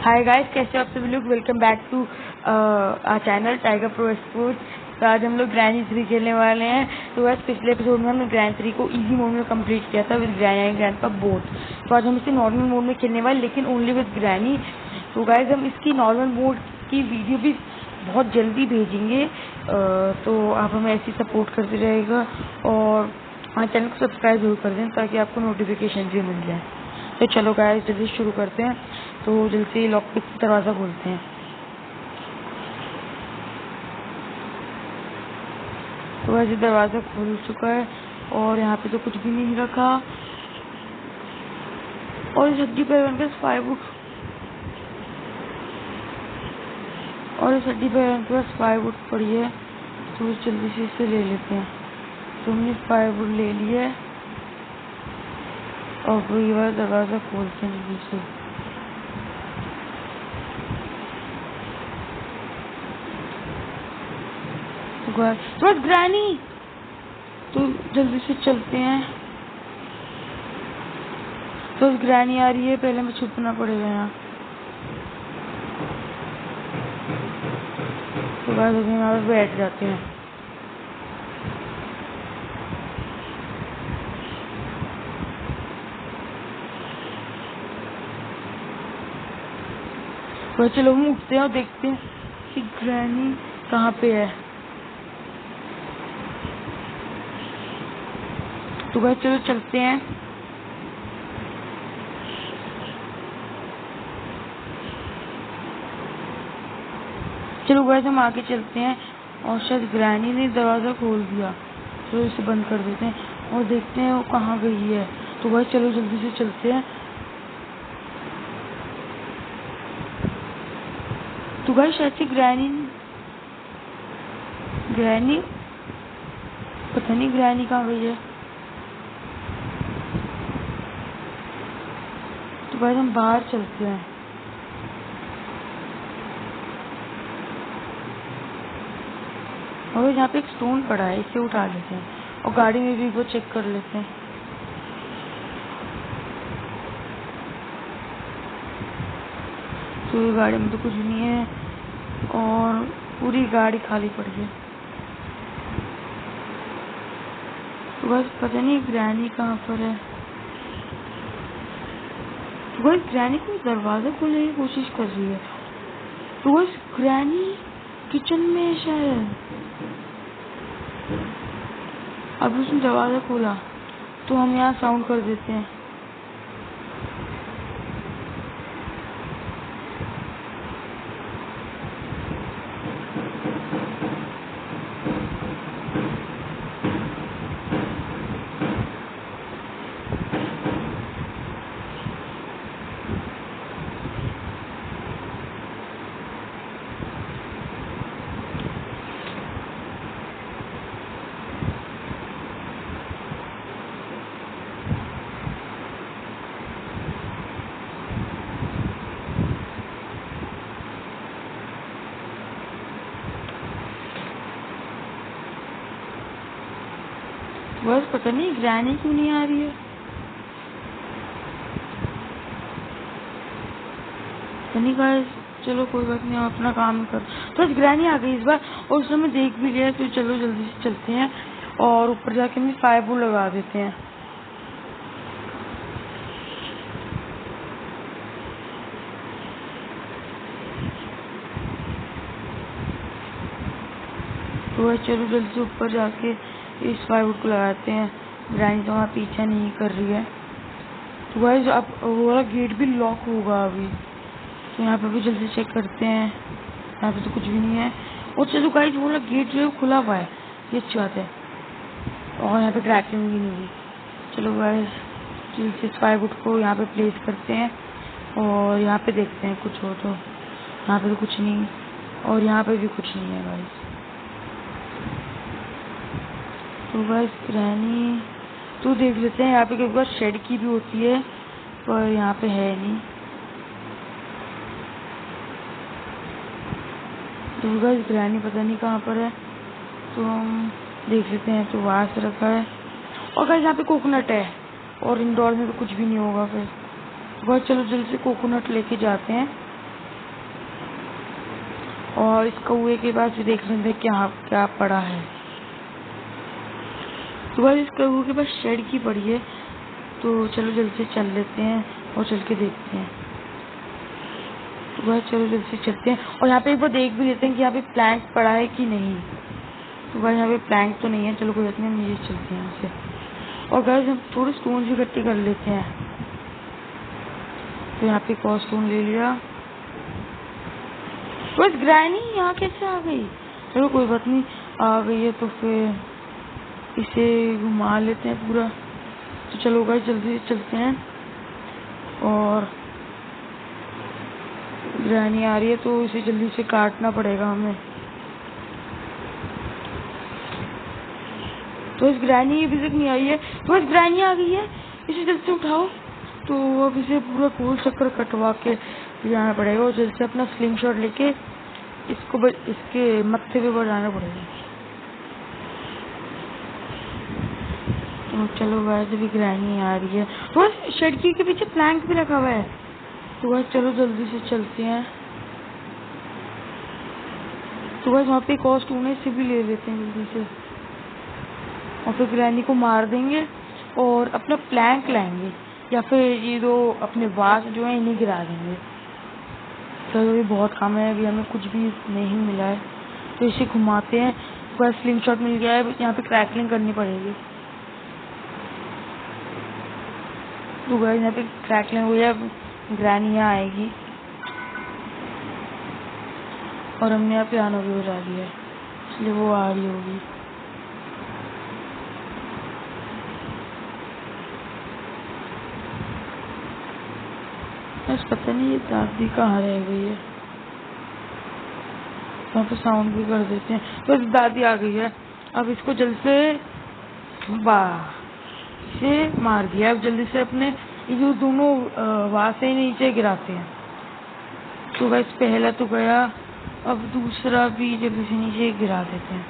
Hi guys, कैसे हो आप सभी लोग। Welcome back to channel Tiger Pro Sports. तो आज हम लोग ग्रैनी 3 खेलने वाले हैं। तो वैसे पिछले एपिसोड में हमने ग्रैनी 3 को इजी मोड में कंप्लीट किया था with granny and grandpa both. तो आज हम इसे नॉर्मल मोड में खेलने वाले, लेकिन ओनली विद ग्रैनी। तो गाइस हम इसकी नॉर्मल मोड की वीडियो भी बहुत जल्दी भेजेंगे। तो आप हमें ऐसी सपोर्ट करते रहेगा और हमारे चैनल को सब्सक्राइब जरूर कर दें ताकि आपको नोटिफिकेशन भी मिल जाए। तो चलो गाइस जल्दी शुरू करते हैं। तो जल्दी से लॉक पिक से दरवाज़ा खोलते हैं। तो वैसे दरवाज़ा खुल चुका है और यहाँ पे तो कुछ भी नहीं रखा। और इस हड्डी पर बनकर 5 वुड पड़ी है। तो जल्दी से इसे ले लेते हैं। तो हमने 5 वुड ले लिए और वही वाला दरवाज़ा खोलते हैं जल्दी से। तो बस ग्रैनी, तो जल्दी से चलते हैं। तो ग्रैनी आ रही है, पहले हमें छुपना पड़ेगा यहाँ। तो बाद में यहाँ पे बैठ जाते हैं। तो चलो हम उठते हैं और देखते हैं कि ग्रैनी कहाँ पे है। तो भाई चलो चलते हैं। चलो गाइस हम आगे चलते हैं और शायद ग्रैनी ने दरवाज़ा खोल दिया। तो इसे बंद कर देते हैं और देखते हैं वो कहाँ गई है। तो भाई चलो जल्दी से चलते हैं। तो गाइस शायद से ग्रैनी पता नहीं ग्रैनी कहाँ गई है। तो गाइस हम बाहर चलते हैं। और यहाँ पे एक स्टोन पड़ा है, इसे उठा लेते हैं और गाड़ी में भी वो चेक कर लेते हैं। तो गाड़ी में तो कुछ नहीं है और पूरी गाड़ी खाली पड़ी है। तो बस पता नहीं ग्रैनी कहाँ पर है। तो बस ग्रैनी को दरवाज़ा खोलने की कोशिश कर रही है। तो बस ग्रैनी किचन में है शायद। अब उसने दरवाज़ा खोला तो हम यहाँ साउंड कर देते हैं। बस पता नहीं ग्रैनी क्यों नहीं आ रही है। नहीं गाइस चलो कोई बात नहीं, हम अपना काम कर। तो बस ग्रैनी आ गई इस बार और उसने हमें देख भी लिया। तो चलो जल्दी से चलते हैं और ऊपर जाके हम 5 वुड लगा देते हैं। तो बस चलो जल्दी से ऊपर जाके इस 5 वुड को लगाते हैं। ग्रैनी तो हमारा पीछा नहीं कर रही है। तो गाइस अब वो वाला गेट भी लॉक होगा अभी। तो यहाँ पे भी जल्दी चेक करते हैं। यहाँ पे तो कुछ भी नहीं है। और चलो गाइस वो वाला गेट जो है खुला हुआ है, ये अच्छी बात है। और यहाँ पे क्रैकिंग भी नहीं हुई। चलो गाइस जल्दी से 5 वुड को यहाँ पे प्लेस करते हैं और यहाँ पे देखते हैं कुछ हो तो। यहाँ पे तो कुछ नहीं और यहाँ पे भी कुछ नहीं है गाइस। तो गाइस ग्रैनी तो देख लेते हैं। यहाँ पे कभी शेड की भी होती है पर यहाँ पे है नहीं। तो गाइस ग्रैनी पता नहीं कहाँ पर है। तो हम देख लेते हैं। तो वहाँ से रखा है और गाइस यहाँ पे कोकोनट है और इंडोर में तो कुछ भी नहीं होगा फिर। तो चलो जल्दी से कोकोनट लेके जाते हैं और इस कौए के पास भी देख लेते हैं क्या क्या पड़ा है। तो बस इस कौए के पास शेड की पड़ी है, तो चलो जल्दी से चल लेते हैं और चल के देखते हैं। तो बस चलो जल्दी से चलते हैं और यहाँ पे एक बार देख भी लेते हैं कि यहाँ पे प्लैंक पड़ा है कि नहीं। तो बस यहाँ पे प्लैंक तो नहीं है, चलो कोई बात नहीं, हम नीचे चलते हैं यहाँ से। और गाइस हम थोड़े स्टोन भी इकट्ठे कर लेते हैं। तो यहाँ पे एक और स्टोन ले लिया। बस ग्रैनी यहाँ कैसे आ गई? चलो कोई बात नहीं, आ गई है तो फिर इसे घुमा लेते हैं पूरा। तो चलो गाइस जल्दी से चलते हैं। और ग्रैनी आ रही है तो इसे जल्दी से काटना पड़ेगा हमें। तो इस ग्रैनी अभी तक नहीं आई है, तो बस ग्रैनी आ गई है, इसे जल्दी से उठाओ। तो अब इसे पूरा गोल चक्कर कटवा के जाना पड़ेगा और जल्दी से अपना स्लिंग शॉट लेके इसको इसके मत्थे पे बजाना पड़ेगा। तो चलो गाइस अभी ग्रैनी आ रही है, तो बस शेडकी के पीछे प्लैंक भी रखा हुआ है। तो बस चलो जल्दी से चलते हैं। तो बस वहाँ पे एक और स्टोन है, इसे भी ले लेते हैं जल्दी से और फिर ग्रैनी को मार देंगे और अपना प्लैंक लाएंगे या फिर ये दो अपने वास जो है इन्हें गिरा देंगे। चलो अभी बहुत काम है, अभी हमें कुछ भी नहीं मिला है, तो इसे घुमाते हैं। बस स्लिंग शॉट मिल गया है, यहाँ पे क्रैकलिंग करनी पड़ेगी। तो बस यहाँ पे क्रैकलिंग हुई है, ग्रैनी यहाँ आएगी और हमने यहाँ पियानो भी बजा दिया है, इसलिए वो आ रही होगी। बस पता नहीं ये दादी कहाँ रह गई है, वहाँ पे साउंड भी कर देते हैं। बस दादी आ गई है, अब इसको जल्दी से इसे मार दिया। अब जल्दी से अपने ये जो दोनों वास से नीचे गिराते हैं। तो बस पहला तो गया, अब दूसरा भी जल्दी से नीचे गिरा देते हैं।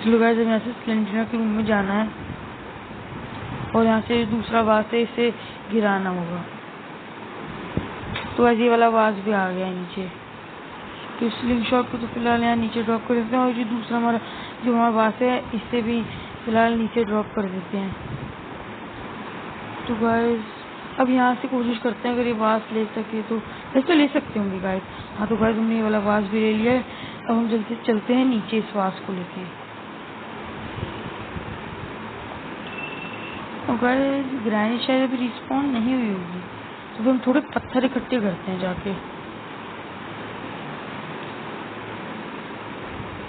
चलो गाइस अब यहाँ से स्प्लेंडेरिना के रूम में जाना है और यहाँ से दूसरा वास है, इसे गिराना होगा। तो ये वाला वास भी आ गया नीचे, तो स्लिंग शॉट को तो फिलहाल यहाँ नीचे ड्रॉप कर देते हैं और जो दूसरा हमारा वास है इसे भी फिलहाल नीचे ड्रॉप कर देते हैं। तो गाइस अब यहाँ से कोशिश करते हैं, अगर ये वास ले सके तो वैसे तो ले सकते होंगे गाइस। हाँ तो गाइस हमने ये वाला वास भी ले लिया है, अब हम जल्दी से चलते हैं नीचे इस वास को लेके। और गाइस ग्रैनी शायद अभी रिस्पॉन्ड नहीं हुई होगी, तो हम थोड़े पत्थर इकट्ठे करते हैं जाके।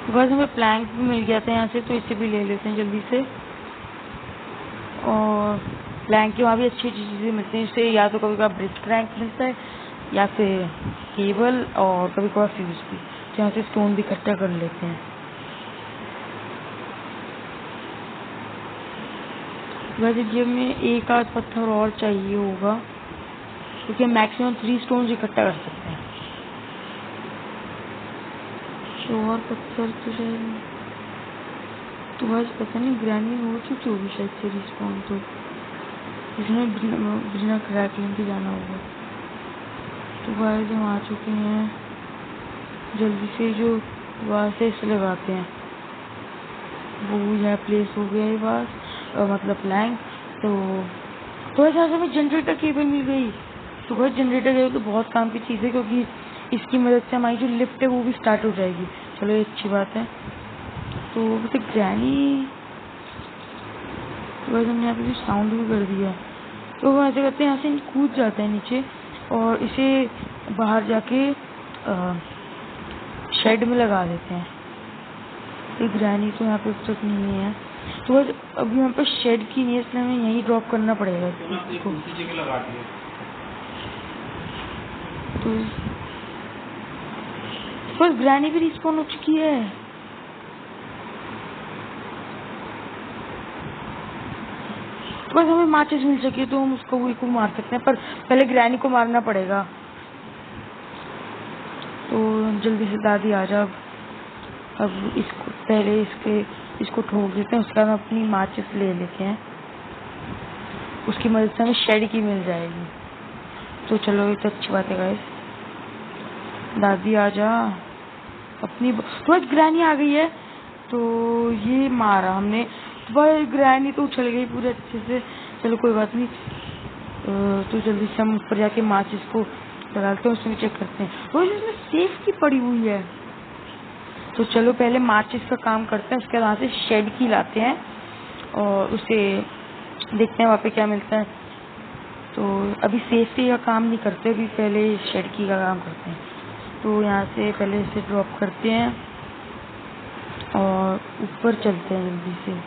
बस हमें प्लैंक भी मिल गया था यहाँ से, तो इसे भी ले लेते हैं जल्दी से। और प्लैंक की वहाँ भी अच्छी अच्छी चीज़ें मिलती हैं, इससे या तो कभी कभी ब्रिज क्रैंक मिलता है या फिर केबल और कभी कभी फ्यूज भी। तो यहाँ से स्टोन भी इकट्ठा कर लेते हैं। वैसे कि हमें एक आध पत्थर और चाहिए होगा, क्योंकि हम मैक्सिमम 3 स्टोन इकट्ठा कर सकते हैं। तो और पत्थर तो शायद, तो बस पता नहीं ग्रैनी हो चुकी होगी शायद से रिस्पॉन्ड, तो इसमें बिना क्रैकलिंग के जाना होगा। तो गाइस हम आ चुके हैं, जल्दी से जो वास है इसे लगाते हैं। वो यहाँ प्लेस हो गया है वास, मतलब प्लैंक। तो ऐसा हमें जनरेटर केबल मिल गई। तो बस जनरेटर केबल तो बहुत काम की चीज़ है, क्योंकि इसकी मदद से हमारी जो लिफ्ट है वो भी स्टार्ट हो जाएगी। चलो ये अच्छी बात है। तो वैसे ग्रैनी, तो वैसे हमने यहाँ पे भी साउंड भी कर दिया है। तो वो ऐसे करते हैं, यहाँ से कूद जाते हैं नीचे और इसे बाहर जाके शेड में लगा देते हैं। तो ग्रैनी तो यहाँ पे अब तक नहीं है, तो बस अभी यहाँ पे शेड की नहीं है, इसलिए हमें यहीं ड्रॉप करना पड़ेगा इसको। तो बस ग्रैनी भी रिस्पॉन्ड हो चुकी है। बस हमें माचिस मिल सके तो हम उसको वही को मार सकते हैं, पर पहले ग्रैनी को मारना पड़ेगा। तो जल्दी से दादी आ जा। अब इसको पहले इसको ठोक देते हैं, उसके बाद हम अपनी माचिस ले लेते हैं, उसकी मदद से हमें शेड की मिल जाएगी। तो चलो ये तो अच्छी बात है गाइस। दादी आ जा अपनी। तो आज ग्रैनी आ गई है, तो ये मारा हमने, तो भाई ग्रैनी तो उछल गई पूरे अच्छे से। चलो कोई बात नहीं, तो जल्दी से हम ऊपर जाके माचिस को डालते हैं, उसमें चेक करते हैं। वो इसमें सेफ की पड़ी हुई है, तो चलो पहले माचिस का काम करते हैं, उसके बाद से शेड की लाते हैं और उसे देखते हैं वहाँ पे क्या मिलता है। तो अभी सेफ्टी का काम नहीं करते, अभी पहले शेड की का काम करते हैं। तो यहाँ से पहले इसे ड्रॉप करते हैं और ऊपर चलते हैं जल्दी से।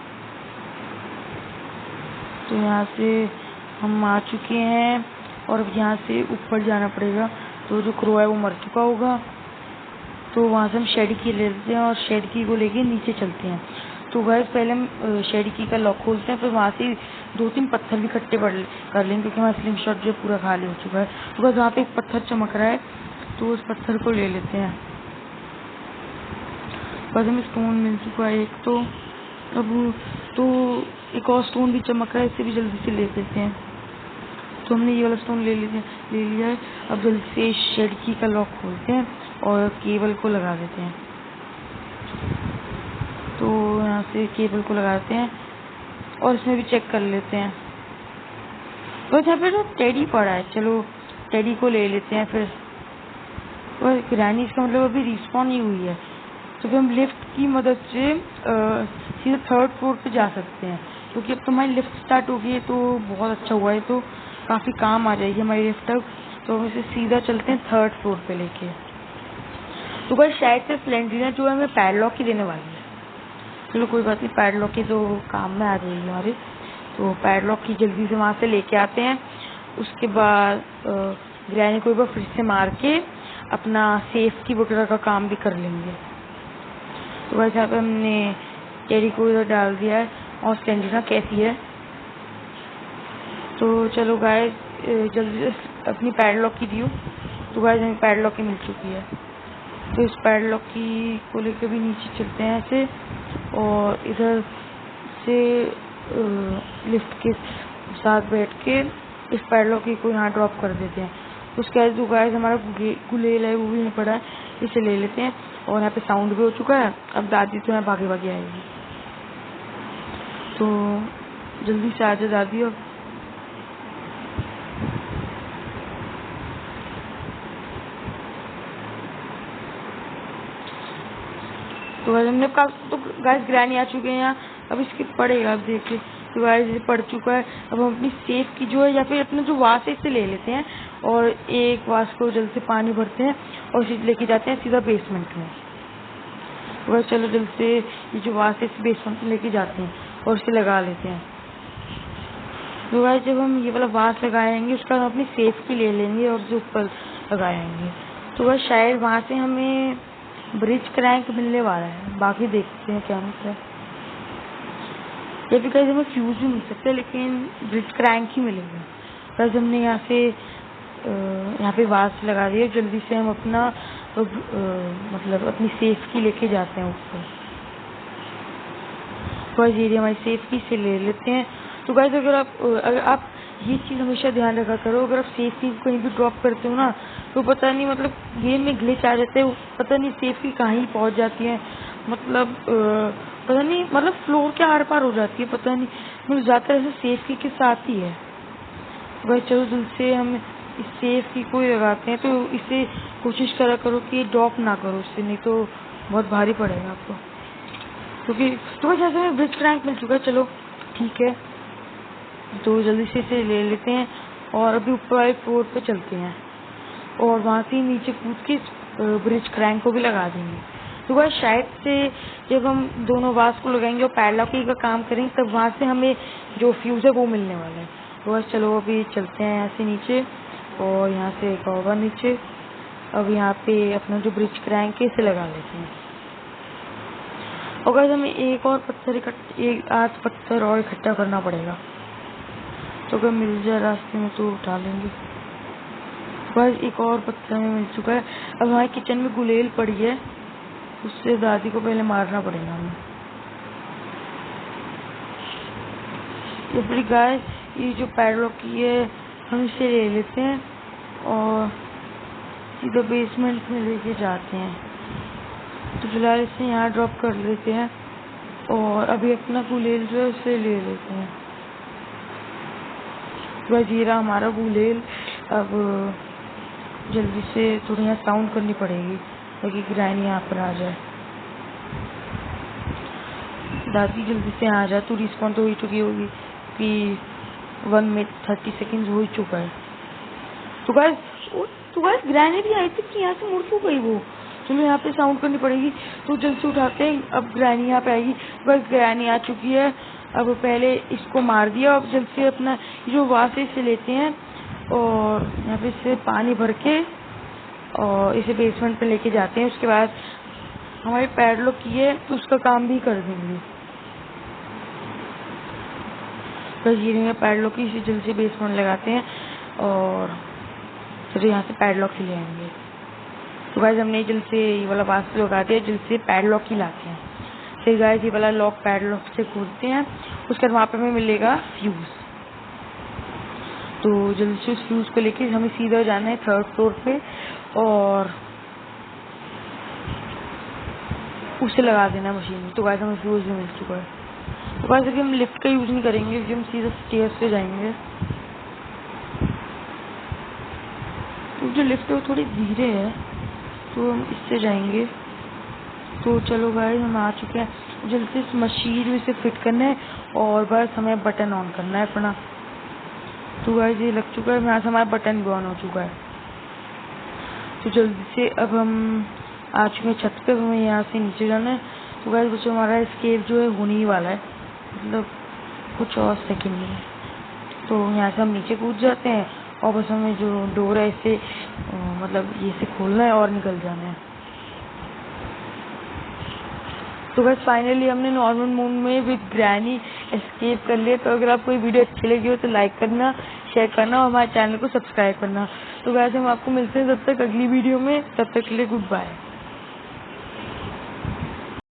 तो यहाँ से हम आ चुके हैं और अब यहाँ से ऊपर जाना पड़ेगा। तो जो क्रो है वो मर चुका होगा, तो वहाँ से हम शेड की ले लेते हैं और शेड की को लेके नीचे चलते हैं। तो गाइस पहले हम शेड की का लॉक खोलते हैं, फिर वहाँ से 2-3 पत्थर भी इकट्ठे कर लेंगे, क्योंकि हमारा स्लिंग शॉट जो पूरा खाली हो चुका है। तो बस वहाँ पे एक पत्थर चमक रहा है, तो उस पत्थर को ले लेते हैं। बस हमें स्टोन मिल चुका है एक, तो अब तो एक और स्टोन भी चमक रहा है, इसे भी जल्दी से ले लेते हैं। तो हमने ये वाला स्टोन ले लिया है। अब जल्दी से शेड की का लॉक खोलते हैं और केबल को लगा देते हैं। तो यहाँ से केबल को लगाते हैं और इसमें भी चेक कर लेते हैं। तो यहाँ पे तो टेडी पड़ा है, चलो टेडी को ले लेते हैं। फिर और ग्रैनी इसका मतलब अभी रिस्पॉन ही हुई है, तो फिर हम लिफ्ट की मदद से सीधे 3rd फ्लोर पे जा सकते हैं, क्योंकि अब तो हमारी लिफ्ट स्टार्ट हो गई है। तो बहुत अच्छा हुआ है, तो काफ़ी काम आ जाएगी हमारी लिफ्ट अब। तो हम इसे सीधा चलते हैं 3rd फ्लोर पे लेके। तो भाई शायद से स्लेंडरीना जो है हमें पैडलॉक ही देने वाली है। चलो कोई बात नहीं, पैडलॉक की तो काम में आ जाएगी हमारे। तो पैडलॉक की जल्दी से वहाँ से लेके आते हैं। उसके बाद ग्रैनी को एक बार फिर से मार के अपना सेफ की वगैरह का काम भी कर लेंगे। तो वैसे यहाँ पे हमने टेडी को इधर डाल दिया है और स्लेंडरीना कैसी है। तो चलो गाइस जल्दी से अपनी पैडलॉक की दियो। तो गाइस हमें पैडलॉक की मिल चुकी है, तो इस पैडलॉक की को लेकर भी नीचे चलते हैं ऐसे, और इधर से लिफ्ट के साथ बैठ के इस पैडलॉक की को यहाँ ड्रॉप कर देते हैं। उसके बाद जो गाइस हमारा गुलेल है वो भी नहीं पड़ा है, इसे ले लेते हैं। और यहाँ पे साउंड भी हो चुका है। अब दादी तो यहाँ भागे भागे आएगी, तो जल्दी से आ जा दादी। अब तो हमने कहा तो गाइस ग्रैनी आ चुके हैं यहाँ, अब इसके पड़ेगा, अब देखिए। तो गाइस ये पड़ चुका है। अब हम अपनी सेफ की जो है या फिर अपना जो वास है इसे ले लेते हैं और एक वास को जल्द से पानी भरते हैं और इसे लेके जाते हैं सीधा बेसमेंट में। तो गाइस चलो जल्द से ये जो वास है इसे बेसमेंट में लेके जाते हैं और इसे लगा लेते हैं। तो गाइस जब हम ये वाला वास लगाएंगे उसका हम अपनी सेफ की ले लेंगे और जो ऊपर लगाएंगे। तो गाइस शायद वहाँ से हमें ब्रिज क्रैंक मिलने वाला है, बाकी देखते हैं क्या मिलता है। या फिर कहीं हमें फ्यूज भी मिल सकता है, लेकिन ब्रिज क्रैंक ही मिलेगा। बस हमने यहाँ से यहाँ पे वास लगा दिया। जल्दी से हम अपना मतलब अपनी सेफ की लेके जाते हैं ऊपर। तो ये हमारी सेफ की से ले लेते हैं। तो गाइस अगर आप ये चीज़ हमेशा ध्यान रखा करो, अगर आप सेफ्टी कहीं भी ड्रॉप करते हो ना, तो पता नहीं मतलब गेम में ग्लिच आ जाते हैं, पता नहीं सेफ्टी कहाँ ही पहुँच जाती है, मतलब पता नहीं मतलब फ्लोर के आर पार हो जाती है, पता नहीं। मतलब ज़्यादातर ऐसे सेफ्टी के साथ ही है। भाई चलो जल्द से हम इस सेफ्टी को ही लगाते हैं। तो इसे कोशिश करा करो कि ड्रॉप ना करो इससे, नहीं तो बहुत भारी पड़ेगा आपको। क्योंकि तो जैसे हमें ब्रिज क्रैंक मिल चुका है, चलो ठीक है। तो जल्दी से इसे ले लेते हैं और अभी ऊपर वाले फ्लोर पे चलते हैं और वहाँ से नीचे कूद के ब्रिज क्रैंक को भी लगा देंगे। तो वह शायद से जब हम दोनों वास को लगाएंगे और पैडलॉक का काम करेंगे, तब वहाँ से हमें जो फ्यूज है वो मिलने वाला है। तो बस चलो अभी चलते हैं यहाँ से नीचे और यहाँ से एक और नीचे। अब यहाँ पे अपना जो ब्रिज क्रैंक है इसे लगा लेते हैं। और अगर हमें एक और पत्थर 8 पत्थर और इकट्ठा करना पड़ेगा, तो अगर मिल जाए रास्ते में तो उठा लेंगे। बस एक और पत्थर हमें मिल चुका है। अब हमारे किचन में गुलेल पड़ी है, उससे दादी को पहले मारना पड़ेगा हमें। तो फिर गाइस ये जो पैडलॉक की है हम इसे ले लेते हैं और सीधा बेसमेंट में लेके जाते हैं। तो फिलहाल इसे यहाँ ड्रॉप कर लेते हैं और अभी अपना गुलेल जो है उसे ले लेते हैं। बस ये रहा हमारा गुलेल। अब जल्दी से थोड़ी यहाँ साउंड करनी पड़ेगी ताकि ग्रैनी यहाँ पर आ जाए। दादी जल्दी से आ जा, तू रिस्पॉन्ड तो हो ही चुकी होगी कि 1 मिनट 30 सेकेंड हो ही चुका है। तो गाइस ग्रैनी भी आई थी कि यहाँ से मुड़ क्यों गई वो। चलो यहाँ पे साउंड करनी पड़ेगी। तो जल्द से उठाते हैं, अब ग्रैनी यहाँ पे आएगी। बस ग्रैनी आ चुकी है। अब पहले इसको मार दिया, अब जल्द से अपना जो वासे से लेते हैं और यहाँ पे इससे पानी भर के और इसे बेसमेंट पे लेके जाते हैं। उसके बाद हमारी पैडलॉक की है तो उसका काम भी कर देंगे। बस ये पैडलॉक की, इसे जल्द से बेसमेंट लगाते हैं और फिर यहाँ से पैडलॉक ले आएंगे। तो गाइस हमने जल्द से ये वाला पास लगा दिया, जल्द से पैडलॉक ही लाते हैं। फिर गाइस ये वाला लॉक पैडलॉक से खोलते हैं। उसके बाद वहाँ पे हमें मिलेगा फ्यूज। तो जल्द से उस फ्यूज को लेके हमें सीधा जाना है 3rd फ्लोर पे और उसे लगा देना मशीन में। तो गाइस हमें फ्यूज भी मिल चुका है। तो गाइस अभी हम लिफ्ट का यूज नहीं करेंगे क्योंकि हम सीधा स्टेयर्स पे जाएंगे। तो जो लिफ्ट है वो थोड़ी धीरे है तो हम इससे जाएंगे। तो चलो गाइस हम आ चुके हैं। जल्दी से इस मशीन में इसे फिट करना है और बस हमें बटन ऑन करना है अपना। तो गाइस ये लग चुका है, यहाँ से हमारा बटन भी ऑन हो चुका है। तो जल्दी से अब हम आ चुके हैं छत पे, हमें यहाँ से नीचे जाना है। तो गाइस बच्चों हमारा एस्केप जो है होने ही वाला है, मतलब कुछ और सेकंड में। तो यहाँ से हम नीचे कूद जाते हैं और बस हमें जो डोर है इसे मतलब ये से खोलना है और निकल जाना है। तो बस फाइनली हमने नॉर्मल मोड में विद ग्रैनी एस्केप कर लिया। तो अगर आपको ये वीडियो अच्छी लगी हो तो लाइक करना, शेयर करना और हमारे चैनल को सब्सक्राइब करना। तो वैसे हम आपको मिलते हैं तब तक अगली वीडियो में, तब तक के लिए गुड बाय।